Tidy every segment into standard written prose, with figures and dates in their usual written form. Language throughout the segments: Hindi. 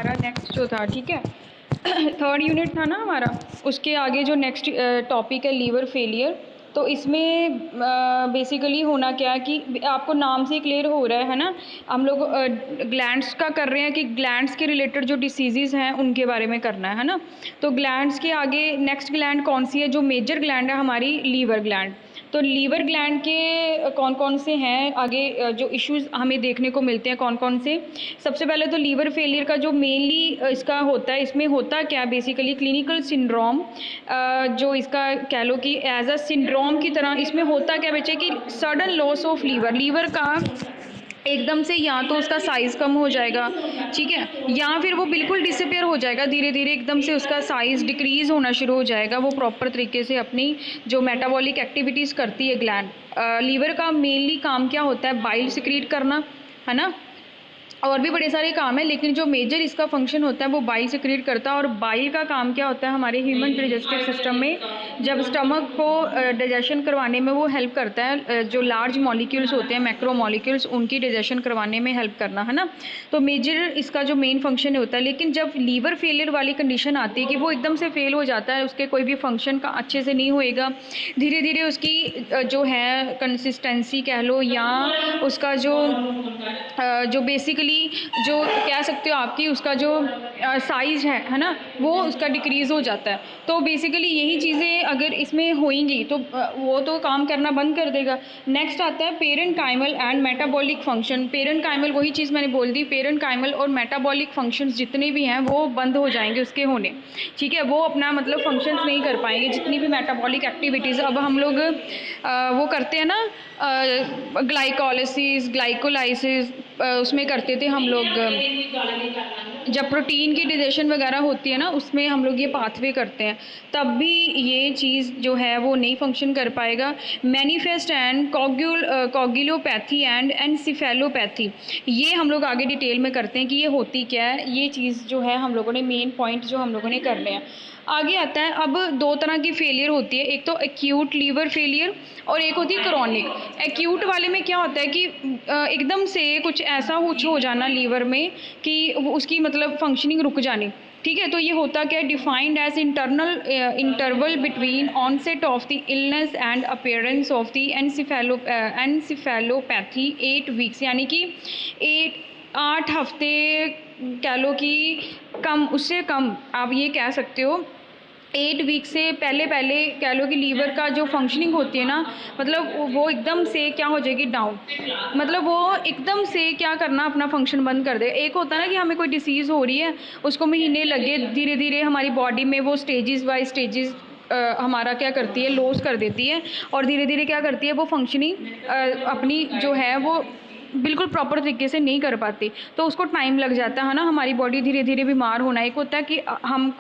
हमारा नेक्स्ट जो था, ठीक है, थर्ड यूनिट था ना हमारा, उसके आगे जो नेक्स्ट टॉपिक है लीवर फेलियर। तो इसमें बेसिकली होना क्या है कि आपको नाम से क्लियर हो रहा है ना, हम लोग ग्लैंड्स का कर रहे हैं कि ग्लैंड्स के रिलेटेड जो डिसीज़ हैं उनके बारे में करना है ना। तो ग्लैंड्स के आगे नेक्स्ट ग्लैंड कौन सी है, जो मेजर ग्लैंड है हमारी, लीवर ग्लैंड। तो लीवर ग्लैंड के कौन कौन से हैं आगे जो इश्यूज हमें देखने को मिलते हैं, कौन कौन से। सबसे पहले तो लीवर फेलियर का जो मेनली इसका होता है, इसमें होता क्या बेसिकली क्लिनिकल सिंड्रोम, जो इसका कह लो कि एज अ सिंड्रोम की तरह इसमें होता क्या बच्चे कि sudden loss of liver, liver का एकदम से या तो उसका साइज़ कम हो जाएगा, ठीक है, या फिर वो बिल्कुल डिसअपेयर हो जाएगा, धीरे धीरे एकदम से उसका साइज़ डिक्रीज़ होना शुरू हो जाएगा। वो प्रॉपर तरीके से अपनी जो मेटाबॉलिक एक्टिविटीज़ करती है ग्लैंड। लीवर का मेनली काम क्या होता है, बाइल सिक्रीट करना, है ना। और भी बड़े सारे काम है, लेकिन जो मेजर इसका फंक्शन होता है वो बाइल सिक्रीट करता है। और बाइल का काम क्या होता है हमारे ह्यूमन डाइजेस्टिव सिस्टम में, जब स्टमक को डाइजेशन करवाने में वो हेल्प करता है, जो लार्ज मॉलिक्यूल्स होते हैं मैक्रो मॉलिक्यूल्स, उनकी डाइजेशन करवाने में हेल्प करना, है ना। तो मेजर इसका जो मेन फंक्शन होता है। लेकिन जब लीवर फेलियर वाली कंडीशन आती है कि वो एकदम से फेल हो जाता है, उसके कोई भी फंक्शन का अच्छे से नहीं होएगा, धीरे धीरे उसकी जो है कंसिस्टेंसी कह लो, या उसका जो बेसिकली जो कह सकते हो आपकी उसका जो साइज़ है ना, वो उसका डिक्रीज़ हो जाता है। तो बेसिकली यही चीज़ें अगर इसमें होंगी तो वो तो काम करना बंद कर देगा। नेक्स्ट आता है parenchymal and metabolic function. Parenchymal वही चीज़ मैंने बोल दी, पेरेन्काइमल और मेटाबॉलिक फंक्शंस जितने भी हैं वो बंद हो जाएंगे उसके होने, ठीक है। वो अपना मतलब फंक्शंस नहीं कर पाएंगे, जितनी भी मेटाबॉलिक एक्टिविटीज़ अब हम लोग वो करते हैं ना, ग्लाइकोलिसिस ग्लाइकोलाइसिस उसमें करते थे हम लोग, जब प्रोटीन की डाइजेशन वगैरह होती है ना, उसमें हम लोग ये पाथवे करते हैं, तब भी ये चीज़ जो है वो नहीं फंक्शन कर पाएगा। मैनिफेस्ट एंड कॉग्युलोपैथी एंड एनसिफेलोपैथी, ये हम लोग आगे डिटेल में करते हैं कि ये होती क्या है। ये चीज़ जो है हम लोगों ने मेन पॉइंट जो हम लोगों ने करने हैं। आगे आता है, अब दो तरह की फेलियर होती है, एक तो एक्यूट लीवर फेलियर और एक होती है क्रॉनिक। एक्यूट वाले में क्या होता है कि एकदम से कुछ ऐसा कुछ हो जाना लीवर में कि उसकी मतलब फंक्शनिंग रुक जानी, ठीक है। तो ये होता क्या है, defined as internal interval between onset of the illness and appearance of the encephalopathy 8 weeks, यानी कि 8 हफ्ते कह लो कि कम, उससे कम आप ये कह सकते हो। 8 वीक से पहले पहले कह लो कि लीवर का जो फंक्शनिंग होती है ना, मतलब वो एकदम से क्या हो जाएगी, डाउन, मतलब वो एकदम से क्या करना, अपना फंक्शन बंद कर दे। एक होता है ना कि हमें कोई डिसीज़ हो रही है, उसको महीने लगे, धीरे धीरे हमारी बॉडी में वो स्टेजेस बाय स्टेजेस हमारा क्या करती है, लॉस कर देती है, और धीरे धीरे क्या करती है वो फंक्शनिंग अपनी जो है वो बिल्कुल प्रॉपर तरीके से नहीं कर पाती। तो उसको टाइम लग जाता है ना, हमारी बॉडी धीरे धीरे बीमार होना। एक होता है कि हम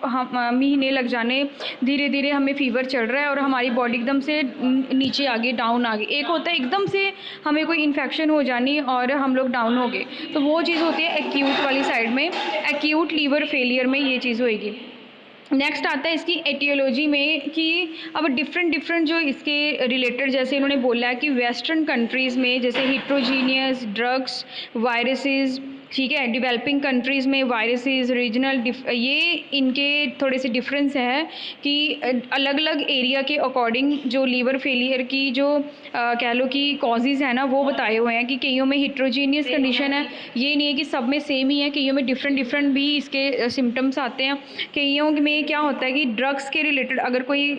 महीने लग जाने, धीरे धीरे हमें फीवर चल रहा है और हमारी बॉडी एकदम से नीचे आ गई, डाउन आ गई। एक होता है एकदम से हमें कोई इन्फेक्शन हो जानी और हम लोग डाउन हो गए, तो वो चीज़ होती है एक्यूट वाली साइड में। एक्यूट लीवर फेलियर में ये चीज़ होएगी। नेक्स्ट आता है इसकी एटियोलॉजी में कि अब डिफरेंट जो इसके रिलेटेड, जैसे इन्होंने बोला है कि वेस्टर्न कंट्रीज़ में जैसे हिट्रोजीनियस ड्रग्स, वायरसेस, ठीक है, डेवलपिंग कंट्रीज़ में वायरसेस, रीजनल ये इनके थोड़े से डिफरेंस है कि अलग अलग एरिया के अकॉर्डिंग जो लीवर फेलियर की जो कह लो कि कॉजेज़ है ना, वो बताए हुए हैं कि कईयों में हिट्रोजीनियस कंडीशन है, ये नहीं है कि सब में सेम ही है, कईयों में डिफरेंट भी इसके सिम्टम्स आते हैं। कईयों में क्या होता है कि ड्रग्स के रिलेटेड, अगर कोई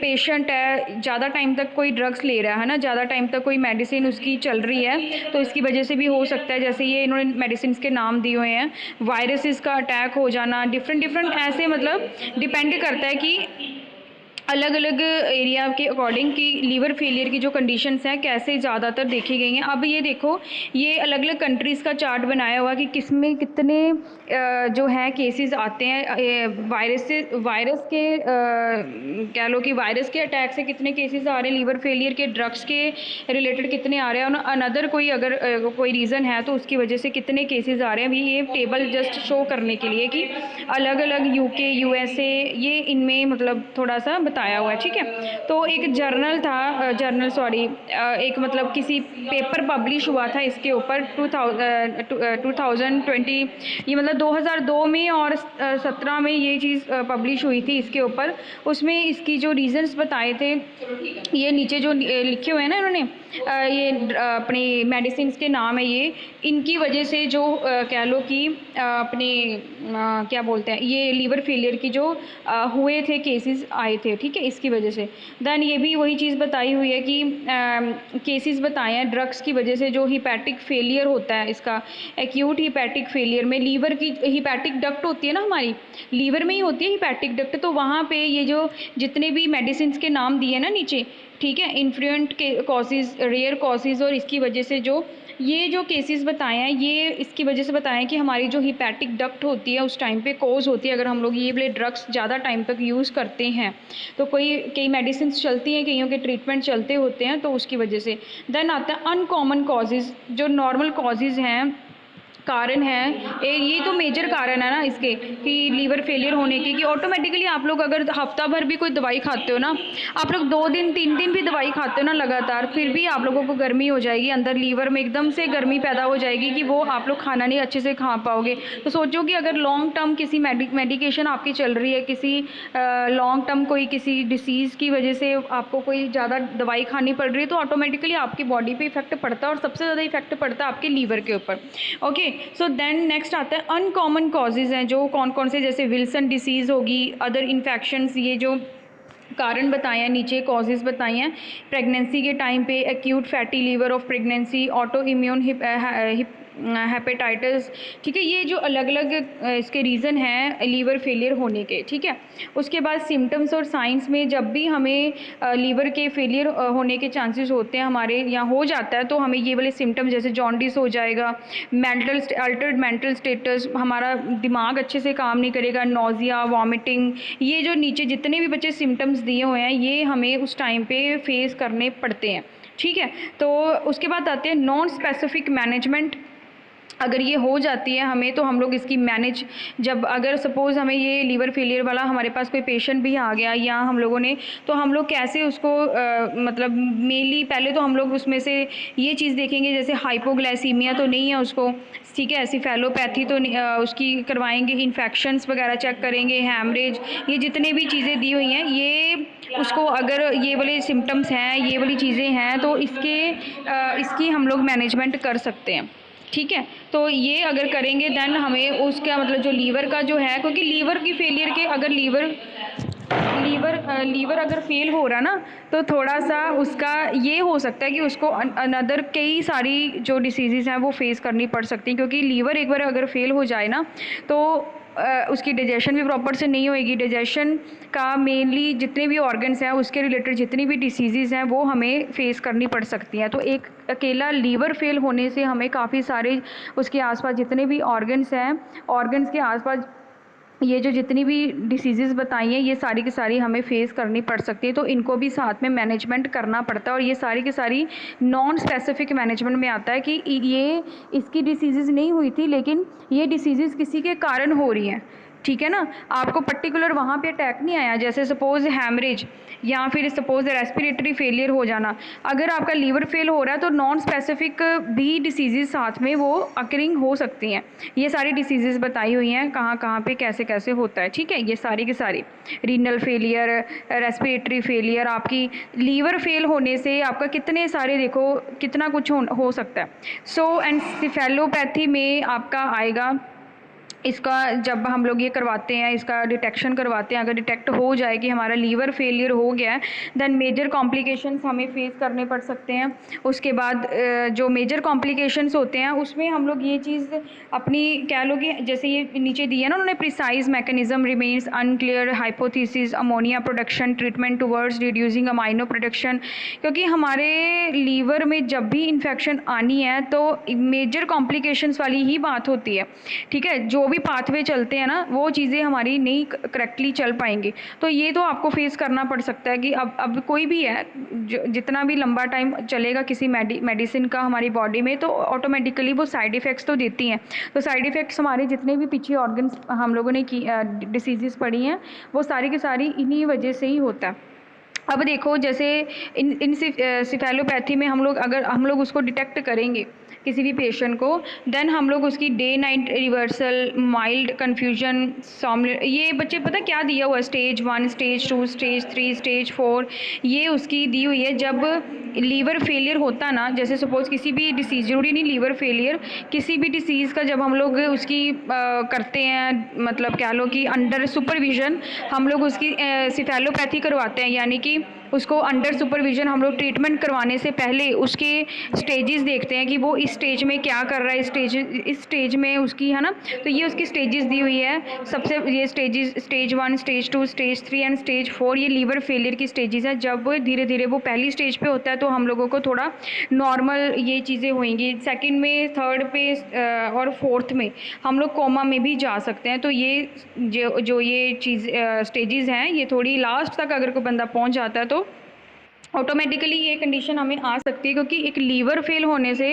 पेशेंट है ज़्यादा टाइम तक कोई ड्रग्स ले रहा है ना, ज़्यादा टाइम तक कोई मेडिसिन उसकी चल रही है, तो इसकी वजह से भी हो सकता है, जैसे ये इन्होंने मेडिसिन के नाम दिए हुए हैं, वायरसेस का अटैक हो जाना, डिफरेंट ऐसे, मतलब डिपेंड करता है कि अलग अलग एरिया के अकॉर्डिंग कि लीवर फेलियर की जो कंडीशंस हैं कैसे ज़्यादातर देखी गई हैं। अब ये देखो, ये अलग अलग कंट्रीज़ का चार्ट बनाया हुआ कि किस में कितने जो है केसेस आते हैं, वायरस के कह लो कि वायरस के अटैक से कितने केसेस आ रहे हैं लीवर फेलियर के, ड्रग्स के रिलेटेड कितने आ रहे हैं, और अनदर कोई अगर कोई रीज़न है तो उसकी वजह से कितने केसेस आ रहे हैं। अभी ये टेबल जस्ट शो करने के लिए कि अलग अलग यूके, यूएसए, ये इनमें मतलब थोड़ा सा बताया बताया हुआ है, ठीक है। तो एक जर्नल था, जर्नल सॉरी, एक मतलब किसी पेपर पब्लिश हुआ था इसके ऊपर 2020, ये मतलब 2002 में और 17 में ये चीज़ पब्लिश हुई थी इसके ऊपर। उसमें इसकी जो रीजंस बताए थे, ये नीचे जो लिखे हुए हैं ना इन्होंने, ये अपनी मेडिसिन के नाम है ये, इनकी वजह से जो कह लो कि अपने क्या बोलते हैं, ये लीवर फेलियर की जो हुए थे केसेस आए थे, ठीक है, इसकी वजह से। देन ये भी वही चीज़ बताई हुई है कि केसेस बताए हैं ड्रग्स की वजह से जो हिपैटिक फेलियर होता है, इसका एक्यूट हिपैटिक फेलियर में लीवर की हिपैटिक डक्ट होती है ना हमारी, लीवर में ही होती है हिपैटिक डक्ट, तो वहाँ पे ये जो जितने भी मेडिसिन के नाम दिए ना नीचे, ठीक है, इन्फ्लुएंट के कॉजेज़, रेयर कॉजेज़, और इसकी वजह से जो ये जो केसेस बताए हैं ये इसकी वजह से बताए हैं कि हमारी जो हिपैटिक डक्ट होती है उस टाइम पे कोज होती है, अगर हम लोग ये वाले ड्रग्स ज़्यादा टाइम तक यूज़ करते हैं तो कई मेडिसिन चलती हैं, कईयों के ट्रीटमेंट चलते होते हैं, तो उसकी वजह से। देन आता है अनकॉमन कॉजेज़, जो नॉर्मल कॉजेज़ हैं, कारण है, ये तो मेजर कारण है ना इसके कि लीवर फेलियर होने की, कि ऑटोमेटिकली आप लोग अगर हफ्ता भर भी कोई दवाई खाते हो ना, आप लोग 2 दिन 3 दिन भी दवाई खाते हो ना लगातार, फिर भी आप लोगों को गर्मी हो जाएगी अंदर, लीवर में एकदम से गर्मी पैदा हो जाएगी कि वो आप लोग खाना नहीं अच्छे से खा पाओगे। तो सोचो कि अगर लॉन्ग टर्म किसी मेडिकेशन आपकी चल रही है, किसी लॉन्ग टर्म कोई किसी डिसीज़ की वजह से आपको कोई ज़्यादा दवाई खानी पड़ रही है, तो ऑटोमेटिकली आपकी बॉडी पे इफेक्ट पड़ता है, और सबसे ज़्यादा इफेक्ट पड़ता है आपके लीवर के ऊपर। ओके, सो देन नेक्स्ट आता है अनकॉमन कॉजेज़ हैं, जो कौन कौन से, जैसे विल्सन डिसीज़ होगी, अदर इन्फेक्शंस, ये जो कारण बताए हैं नीचे, कॉजेज़ बताए हैं, प्रेगनेंसी के टाइम पे acute fatty liver of pregnancy, autoimmune hepatitis, ठीक है, ये जो अलग अलग इसके रीज़न हैं लीवर फेलियर होने के, ठीक है। उसके बाद सिम्टम्स और साइंस में जब भी हमें लीवर के फेलियर होने के चांसेस होते हैं, हमारे यहाँ हो जाता है, तो हमें ये वाले सिम्टम्स जैसे जॉन्डिस हो जाएगा, अल्टर्ड मेंटल स्टेटस, हमारा दिमाग अच्छे से काम नहीं करेगा, नोज़िया, वॉमिटिंग, ये जो नीचे जितने भी बच्चे सिम्टम्स दिए हुए हैं ये हमें उस टाइम पे फेस करने पड़ते हैं, ठीक है। तो उसके बाद आते हैं नॉन स्पेसिफिक मैनेजमेंट। अगर ये हो जाती है हमें, तो हम लोग इसकी मैनेज, जब अगर सपोज़ हमें ये लीवर फेलियर वाला हमारे पास कोई पेशेंट भी आ गया या हम लोगों ने, तो हम लोग कैसे उसको मतलब मेनली पहले तो हम लोग उसमें से ये चीज़ देखेंगे, जैसे हाइपोग्लाइसीमिया तो नहीं है उसको, ठीक है, एसिफेलोपैथी तो उसकी करवाएंगे, इन्फेक्शंस वगैरह चेक करेंगे, हैमरेज, ये जितने भी चीज़ें दी हुई हैं ये उसको, अगर ये वाले सिम्टम्स हैं, ये वाली चीज़ें हैं, तो इसकी हम लोग मैनेजमेंट कर सकते हैं, ठीक है। तो ये अगर करेंगे देन हमें उसका मतलब जो लीवर का जो है, क्योंकि लीवर की फेलियर के अगर लीवर अगर फेल हो रहा ना, तो थोड़ा सा उसका ये हो सकता है कि उसको अनदर कई सारी जो डिसीज़ेज़ हैं वो फेस करनी पड़ सकती हैं, क्योंकि लीवर एक बार अगर फेल हो जाए ना, तो उसकी डाइजेशन भी प्रॉपर से नहीं होएगी। डाइजेशन का मेनली जितने भी ऑर्गन्स हैं उसके रिलेटेड जितनी भी डिसीज़ेज़ हैं वो हमें फेस करनी पड़ सकती हैं। तो एक अकेला लीवर फेल होने से हमें काफ़ी सारे उसके आसपास जितने भी ऑर्गन्स हैं, ऑर्गन्स के आसपास ये जो जितनी भी डिसीज़ेज़ बताई हैं ये सारी की सारी हमें फेस करनी पड़ सकती है, तो इनको भी साथ में मैनेजमेंट करना पड़ता है। और ये सारी की सारी नॉन स्पेसिफिक मैनेजमेंट में आता है कि ये इसकी डिसीज़ेज़ नहीं हुई थी, लेकिन ये डिसीज़ेज़ किसी के कारण हो रही हैं, ठीक है ना। आपको पर्टिकुलर वहाँ पे अटैक नहीं आया, जैसे सपोज़ हैमरेज या फिर सपोज़ रेस्पिरेटरी फेलियर हो जाना, अगर आपका लीवर फेल हो रहा है तो नॉन स्पेसिफिक भी डिसीज़ेज़ साथ में वो अकरिंग हो सकती हैं। ये सारी डिसीज़ेज़ बताई हुई हैं कहाँ कहाँ पे कैसे कैसे होता है, ठीक है। ये सारी की सारी रीनल फेलियर, रेस्पिरेटरी फेलियर, आपकी लीवर फेल होने से आपका कितने सारे देखो कितना कुछ हो सकता है। सो एंसेफेलोपैथी में आपका आएगा, इसका जब हम लोग ये करवाते हैं, इसका डिटेक्शन करवाते हैं, अगर डिटेक्ट हो जाए कि हमारा लीवर फेलियर हो गया है, देन मेजर कॉम्प्लिकेशंस हमें फेस करने पड़ सकते हैं। उसके बाद जो मेजर कॉम्प्लिकेशंस होते हैं उसमें हम लोग ये चीज़ अपनी कह लो कि जैसे ये नीचे दिया ना उन्होंने, precise mechanism remains unclear, hypothesis, ammonia production, treatment towards reducing amino production. क्योंकि हमारे लीवर में जब भी इन्फेक्शन आनी है तो मेजर कॉम्प्लिकेशंस वाली ही बात होती है, ठीक है। जो भी पाथवे चलते हैं ना, वो चीज़ें हमारी नहीं करेक्टली चल पाएंगी। तो ये तो आपको फेस करना पड़ सकता है कि अब कोई भी है जितना भी लंबा टाइम चलेगा किसी मेडिसिन का हमारी बॉडी में, तो ऑटोमेटिकली वो साइड इफ़ेक्ट्स तो देती हैं। तो साइड इफ़ेक्ट्स हमारे जितने भी पीछे ऑर्गन्स हम लोगों ने की डिसीज़ पढ़ी हैं, वो सारी की सारी इन्हीं वजह से ही होता है। अब देखो जैसे इन सिफेलोपैथी में अगर हम लोग उसको डिटेक्ट करेंगे किसी भी पेशेंट को, देन हम लोग उसकी day night reversal, mild confusion, somnolence, ये बच्चे पता क्या दिया हुआ है, स्टेज 1, स्टेज 2, स्टेज 3, स्टेज 4, ये उसकी दी हुई है। जब लीवर फेलियर होता ना, जैसे सपोज किसी भी डिसीज़, जरूरी नहीं लीवर फेलियर, किसी भी डिसीज़ का जब हम लोग उसकी करते हैं, मतलब कह लो कि अंडर सुपरविजन हम लोग उसकी सिफेलोपैथी करवाते हैं, यानी कि उसको अंडर सुपरविजन हम लोग ट्रीटमेंट करवाने से पहले उसके स्टेजेस देखते हैं कि वो इस स्टेज में क्या कर रहा है, इस स्टेज में उसकी, है ना। तो ये उसकी स्टेजेस दी हुई है सबसे, ये stages stage 1, stage 2, stage 3 and stage 4, ये लीवर फेलियर की स्टेजेस है। जब धीरे धीरे वो पहली स्टेज पे होता है तो हम लोगों को थोड़ा नॉर्मल ये चीज़ें होंगी, सेकंड में, थर्ड पे और फोर्थ में हम लोग कोमा में भी जा सकते हैं। तो ये जो ये चीज़ स्टेजेस हैं, ये थोड़ी लास्ट तक अगर कोई बंदा पहुंच जाता है तो ऑटोमेटिकली ये कंडीशन हमें आ सकती है, क्योंकि एक लीवर फेल होने से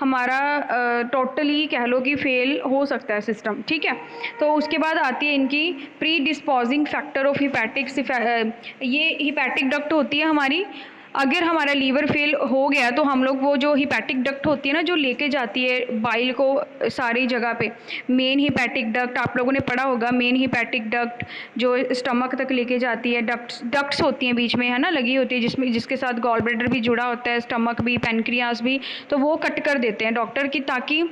हमारा टोटली कह लो कि फेल हो सकता है सिस्टम, ठीक है। तो उसके बाद आती है इनकी pre disposing factor of hepatic, ये हिपैटिक डक्ट होती है हमारी। अगर हमारा लीवर फेल हो गया तो हम लोग वो जो हिपैटिक डक्ट होती है ना, जो लेके जाती है बाइल को सारी जगह पे, मेन हिपैटिक डक्ट आप लोगों ने पढ़ा होगा, मेन हिपैटिक डक्ट जो स्टमक तक लेके जाती है, डक्ट्स होती हैं बीच में, है ना, लगी होती है, जिसके साथ गॉल ब्लैडर भी जुड़ा होता है, स्टमक भी, पेनक्रियास भी, तो वो कट कर देते हैं डॉक्टर की, ताकि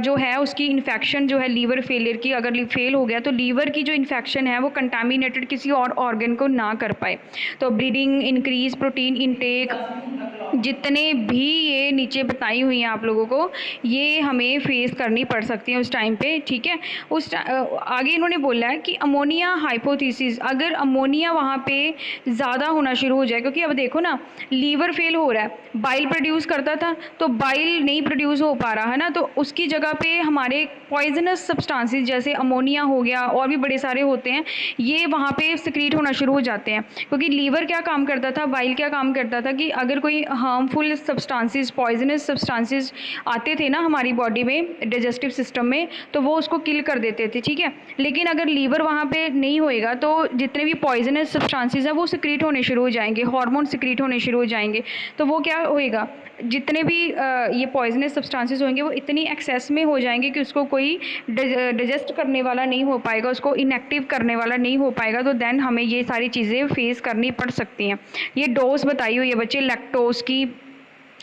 जो है उसकी इन्फेक्शन जो है लीवर फेलियर की, अगर फेल हो गया तो लीवर की जो इन्फेक्शन है वो कंटामिनेटेड किसी और ऑर्गन को ना कर पाए। तो ब्लीडिंग, इंक्रीज प्रोटीन इनटेक, जितने भी ये नीचे बताई हुई हैं आप लोगों को, ये हमें फेस करनी पड़ सकती है उस टाइम पे, ठीक है। आगे इन्होंने बोला है कि अमोनिया हाइपोथेसिस, अगर अमोनिया वहाँ पे ज़्यादा होना शुरू हो जाए, क्योंकि अब देखो ना, लीवर फेल हो रहा है, बाइल प्रोड्यूस करता था तो बाइल नहीं प्रोड्यूस हो पा रहा है ना, तो उसकी जगह पे हमारे पॉइजनस सब्सटेंसेस जैसे अमोनिया हो गया, और भी बड़े सारे होते हैं, ये वहाँ पे सिक्रीट होना शुरू हो जाते हैं। क्योंकि लीवर क्या काम करता था, बाइल क्या काम करता था कि अगर कोई हार्मफुल सब्सटेंसेस, पॉइजनस सब्सटेंसेस आते थे ना हमारी बॉडी में, डाइजेस्टिव सिस्टम में, तो वो उसको किल कर देते थे, ठीक है। लेकिन अगर लीवर वहाँ पे नहीं होएगा तो जितने भी पॉइजनस सब्सटेंसेस हैं वो सिक्रीट होने शुरू हो जाएंगे, हार्मोन सिक्रीट होने शुरू हो जाएंगे। तो वो क्या होएगा, जितने भी ये पॉइजनस सब्सटेंसेस होंगे वो इतनी एक्सेस में हो जाएंगे कि उसको कोई डाइजेस्ट करने वाला नहीं हो पाएगा, उसको इनएक्टिव करने वाला नहीं हो पाएगा। तो देन हमें ये सारी चीज़ें फेस करनी पड़ सकती हैं। ये डोज बताई हुई है बच्चे लैक्टोज की,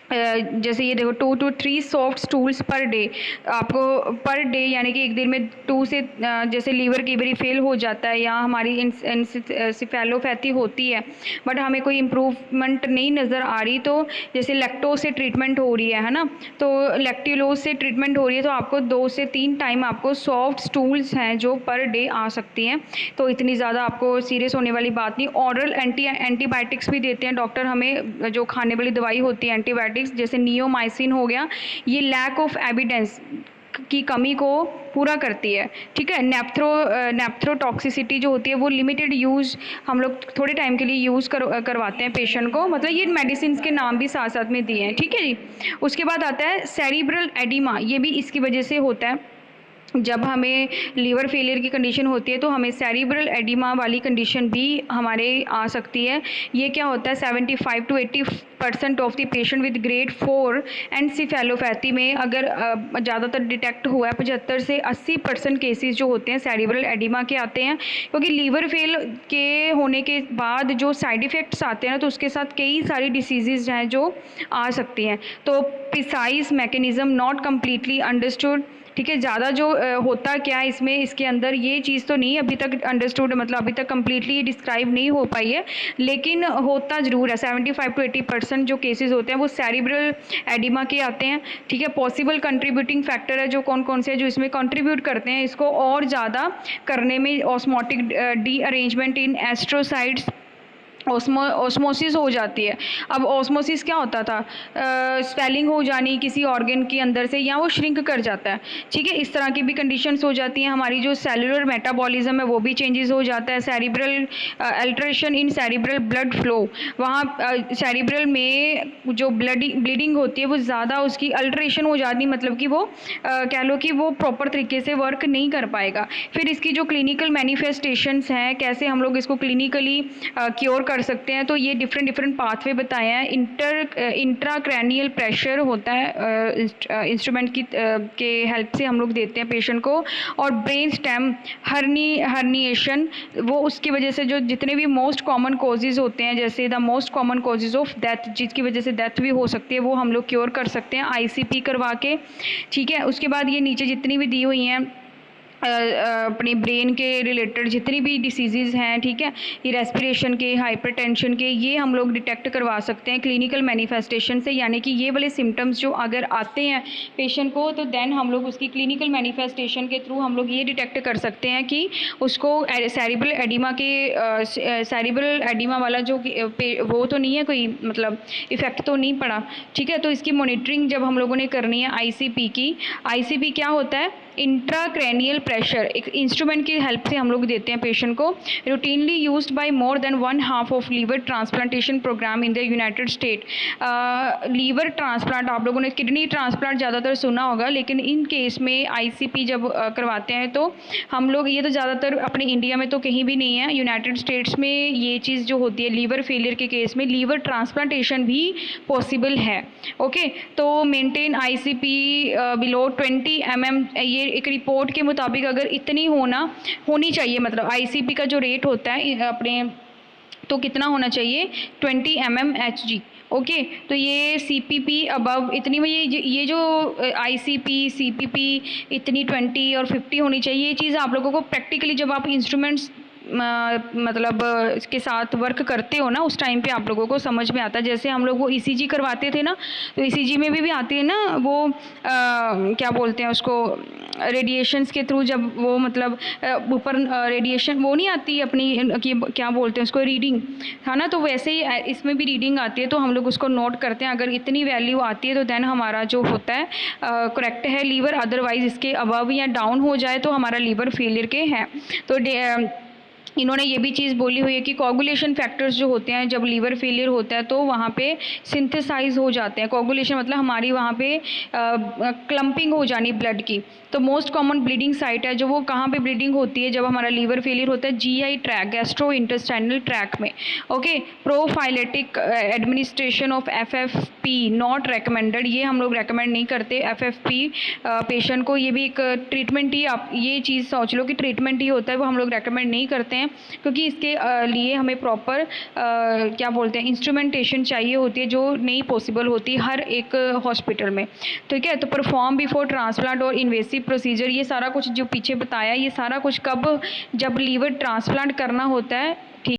जैसे ये देखो 2 to 3 soft stools per day, आपको पर डे यानी कि एक दिन में 2 से, जैसे लीवर की बारी फेल हो जाता है या हमारी सिफेलोपैथी होती है बट हमें कोई इम्प्रूवमेंट नहीं नज़र आ रही, तो जैसे लैक्टोज से ट्रीटमेंट हो रही है ना, तो लैक्टिलोज से ट्रीटमेंट हो रही है, तो आपको 2 से 3 टाइम आपको सॉफ्ट स्टूल्स हैं जो पर डे आ सकती हैं। तो इतनी ज़्यादा आपको सीरियस होने वाली बात नहीं। ऑरल एंटीबायोटिक्स भी देते हैं डॉक्टर हमें, जो खाने वाली दवाई होती है एंटीबायोटिक्स, जैसे नियोमाइसिन हो गया, ये लैक ऑफ एविडेंस की कमी को पूरा करती है, ठीक है। नेफ्रोटॉक्सिसिटी जो होती है वो लिमिटेड यूज़ हम लोग थोड़े टाइम के लिए यूज़ करवाते हैं पेशेंट को, मतलब ये मेडिसिन के नाम भी साथ साथ में दिए हैं, ठीक है जी। उसके बाद आता है सेरिब्रल एडिमा, ये भी इसकी वजह से होता है। जब हमें लीवर फेलियर की कंडीशन होती है तो हमें सेरिब्रल एडिमा वाली कंडीशन भी हमारे आ सकती है। ये क्या होता है, 75 to 80% of the patient with grade 4 encephalopathy में अगर ज़्यादातर डिटेक्ट हुआ है, 75 से 80% केसेस जो होते हैं सेरिब्रल एडिमा के आते हैं। क्योंकि लीवर फेल के होने के बाद जो साइड इफ़ेक्ट्स आते हैं ना, तो उसके साथ कई सारी डिसीज़ हैं जो आ सकती हैं। तो precise mechanism not completely understood, ठीक है। ज़्यादा जो होता क्या है इसमें, इसके अंदर ये चीज़ तो नहीं अभी तक अंडरस्टूड, मतलब अभी तक कम्प्लीटली डिस्क्राइब नहीं हो पाई है, लेकिन होता ज़रूर है। 75 to 80% जो केसेस होते हैं वो सेरिब्रल एडिमा के आते हैं, ठीक है। पॉसिबल कंट्रीब्यूटिंग फैक्टर है जो कौन कौन से जो इसमें कंट्रीब्यूट करते हैं इसको और ज़्यादा करने में, ऑस्मोटिक डी अरेंजमेंट इन एस्ट्रोसाइट्स, ऑस्मोसिस हो जाती है। अब ऑस्मोसिस क्या होता था, स्वेलिंग हो जानी किसी ऑर्गन के अंदर से, या वो श्रिंक कर जाता है, ठीक है। इस तरह की भी कंडीशंस हो जाती हैं। हमारी जो सेलुलर मेटाबॉलिज्म है वो भी चेंजेस हो जाता है। सेरिब्रल अल्ट्रेशन इन सेरिब्रल ब्लड फ्लो, वहाँ सेरिब्रल में जो ब्लीडिंग होती है वो ज़्यादा उसकी अल्ट्रेशन हो जाती, मतलब कि वो कह लो कि वो प्रॉपर तरीके से वर्क नहीं कर पाएगा। फिर इसकी जो क्लिनिकल मैनिफेस्टेशंस हैं, कैसे हम लोग इसको क्लिनिकली क्योर कर सकते हैं, तो ये डिफरेंट पाथवे बताए हैं। इंट्राक्रैनियल प्रेशर होता है, इंस्ट्रूमेंट की के हेल्प से हम लोग देते हैं पेशेंट को। और ब्रेन स्टेम हर्निएशन, वो उसकी वजह से जो जितने भी मोस्ट कॉमन कॉजेज़ होते हैं, जैसे the most common causes of death, जिसकी वजह से डेथ भी हो सकती है, वो हम लोग क्योर कर सकते हैं आईसीपी करवा के, ठीक है। उसके बाद ये नीचे जितनी भी दी हुई हैं अपने ब्रेन के रिलेटेड जितनी भी डिसीज़ हैं, ठीक है, ये रेस्पिरेशन के, हाइपरटेंशन के, ये हम लोग डिटेक्ट करवा सकते हैं क्लिनिकल मैनिफेस्टेशन से। यानी कि ये वाले सिम्टम्स जो अगर आते हैं पेशेंट को, तो देन हम लोग उसकी क्लिनिकल मैनिफेस्टेशन के थ्रू हम लोग ये डिटेक्ट कर सकते हैं कि उसको सेरिब्रल एडिमा के सेरिब्रल एडिमा वाला जो वो तो नहीं है, कोई मतलब इफ़ेक्ट तो नहीं पड़ा, ठीक है। तो इसकी मॉनिटरिंग जब हम लोगों ने करनी है आईसीपी की, आईसीपी क्या होता है, इंट्राक्रैनियल प्रेशर, एक इंस्ट्रूमेंट की हेल्प से हम लोग देते हैं पेशेंट को। Routinely used by more than 1/2 of liver transplantation program in the United State. Liver transplant, आप लोगों ने किडनी ट्रांसप्लांट ज़्यादातर सुना होगा, लेकिन इन केस में आईसीपी जब करवाते हैं तो हम लोग, ये तो ज़्यादातर अपने इंडिया में तो कहीं भी नहीं है, यूनाइटेड स्टेट्स में ये चीज़ जो होती है लीवर फेलियर के केस में लीवर ट्रांसप्लांटेशन भी पॉसिबल है। ओके, तो मेंटेन आईसीपी बिलो 20 mm, ये एक रिपोर्ट के मुताबिक अगर इतनी होनी चाहिए, मतलब आईसीपी का जो रेट होता है अपने, तो कितना होना चाहिए, 20 mmHg। ओके, तो ये सीपीपी अबव इतनी में, ये जो आईसीपी सीपीपी इतनी 20 और 50 होनी चाहिए। ये चीज़ आप लोगों को प्रैक्टिकली जब आप इंस्ट्रूमेंट्स मतलब इसके साथ वर्क करते हो ना, उस टाइम पे आप लोगों को समझ में आता है। जैसे हम लोग वो ईसीजी करवाते थे ना, तो ईसीजी में भी आती है ना वो क्या बोलते हैं उसको, रेडिएशंस के थ्रू, जब वो मतलब ऊपर रेडिएशन वो नहीं आती अपनी कि क्या बोलते हैं उसको, रीडिंग, है ना। तो वैसे ही इसमें भी रीडिंग आती है, तो हम लोग उसको नोट करते हैं। अगर इतनी वैल्यू आती है तो देन हमारा जो होता है करेक्ट है लीवर, अदरवाइज इसके अबव या डाउन हो जाए तो हमारा लीवर फेलियर के हैं। तो इन्होंने ये भी चीज़ बोली हुई है कि कोगुलेशन फैक्टर्स जो होते हैं, जब लीवर फेलियर होता है तो वहाँ पे सिंथेसाइज हो जाते हैं। कोगुलेशन मतलब हमारी वहाँ पे क्लम्पिंग हो जानी ब्लड की। तो मोस्ट कॉमन ब्लीडिंग साइट है जो, वो कहाँ पे ब्लीडिंग होती है जब हमारा लीवर फेलियर होता है, GI tract, gastro intestinal tract में। Okay, prophylactic administration of FFP not recommended, ये हम लोग रेकमेंड नहीं करते एफएफपी पेशेंट को। ये भी एक ट्रीटमेंट ही, आप ये चीज़ सोच लो कि ट्रीटमेंट ही होता है, वो हम लोग रेकमेंड नहीं करते हैं, क्योंकि इसके लिए हमें प्रॉपर क्या बोलते हैं इंस्ट्रूमेंटेशन चाहिए होती है, जो नहीं पॉसिबल होती हर एक हॉस्पिटल में, ठीक है। तो परफॉर्म बिफोर ट्रांसप्लांट और इन्वेसिव प्रोसीजर, ये सारा कुछ जो पीछे बताया, ये सारा कुछ कब, जब लीवर ट्रांसप्लांट करना होता है, ठीक